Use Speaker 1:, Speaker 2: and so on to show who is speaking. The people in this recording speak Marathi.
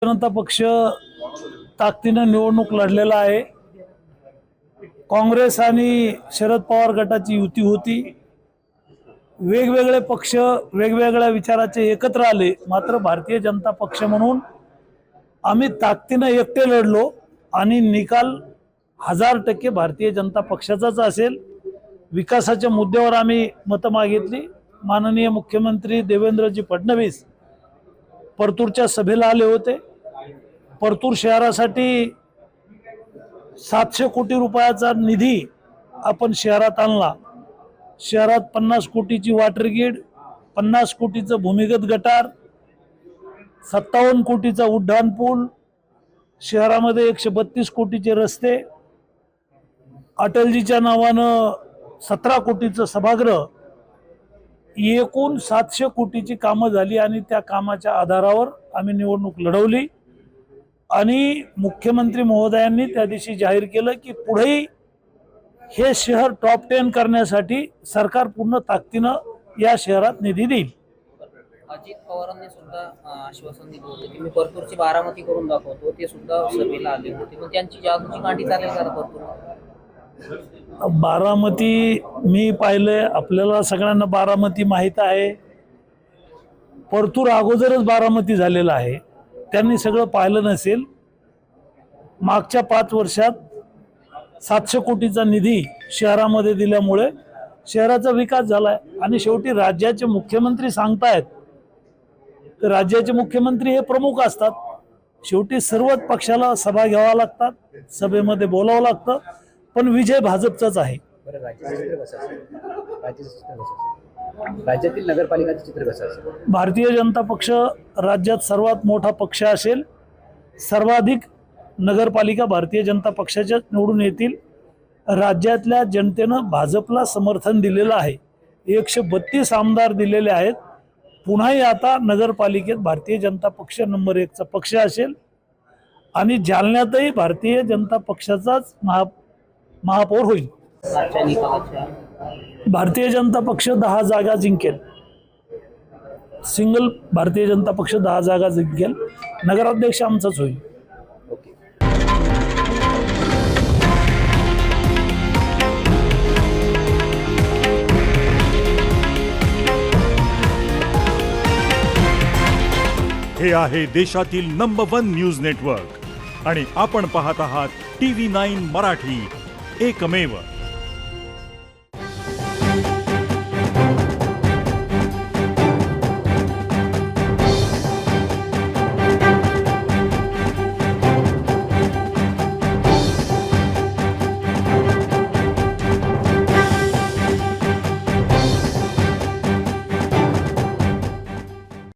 Speaker 1: जनता पक्ष ताकदीनं निवडणूक लढलेला आहे। काँग्रेस आणि शरद पवार गटाची युती होती। वेगवेगळे पक्ष वेगवेगळ्या विचाराचे एकत्र आले, मात्र भारतीय जनता पक्ष म्हणून आम्ही ताकदीनं एकटे लढलो आणि निकाल 1000% भारतीय जनता पक्षाचाच असेल। विकासाच्या मुद्द्यावर आम्ही मतं मागितली। माननीय मुख्यमंत्री देवेंद्रजी फडणवीस परतूरच्या सभेला आले होते। परतूर शहरासाठी 700 कोटी रुपयाचा निधी आपण शहरात आणला। शहरात 50 कोटीची वॉटर ग्रिड, 50 कोटीचं भूमिगत गटार, 57 कोटीचा उड्डाण पूल, शहरामध्ये 132 कोटीचे रस्ते, अटलजीच्या नावानं 17 कोटीचं सभागृह, एकूण 700 कोटीची कामं झाली आणि त्या कामाच्या आधारावर आम्ही निवडणूक लढवली। आणि मुख्यमंत्री महोदयांनी त्या दिवशी जाहीर केलं की पुढेही हे शहर टॉप 10 करण्यासाठी सरकार पूर्ण ताकदीनं या शहरात निधी देईल।
Speaker 2: अजित पवारांनी सुद्धा आश्वासन दिलं होतं की मी परतूरची बारामती करून दाखवतो, ते सुद्धा सभेला आले होते, पण त्यांची जादूची कांडी चालेल का परतूर?
Speaker 1: बारामती मी पाहिले, आपल्याला सगळ्यांना बारामती माहीत आहे। परतूर अगोदरच बारामती झालेला आहे, त्यांनी सगळं पाहिलं नसेल। मागच्या 5 वर्षात 700 कोटीचा निधी शहरामध्ये दिल्यामुळे शहराचा विकास झालाय। आणि शेवटी राज्याचे मुख्यमंत्री सांगतायत, तर राज्याचे मुख्यमंत्री हे प्रमुख असतात। शेवटी सर्वच पक्षाला सभा घ्यावा लागतात, सभेमध्ये बोलावं लागतं, पण विजय भाजपचाच आहे।
Speaker 3: राज्यातील नगरपालिकाचे चित्र कसं असेल?
Speaker 1: भारतीय जनता पक्ष राज्यात सर्वात मोठा पक्ष असेल। सर्वाधिक नगरपालिका भारतीय जनता पक्षाच्या निवडून येतील। राज्यातल्या जनतेनं भाजपला समर्थन दिलेलं आहे, 132 आमदार दिलेले आहेत। पुन्हाही आता नगरपालिकेत भारतीय जनता पक्ष नंबर 1चा पक्ष असेल आणि जालन्यातही भारतीय जनता पक्षाचाच महापौर होईल। भारतीय जनता पक्ष 10 जागा जिंकेल, सिंगल भारतीय जनता पक्ष 10 जागा जिंकेल। नगराध्यक्ष आमचाच होईल।
Speaker 4: हे आहे देशातील नंबर 1 न्यूज नेटवर्क आणि आपण पाहत आहात TV9 मराठी, एकमेव।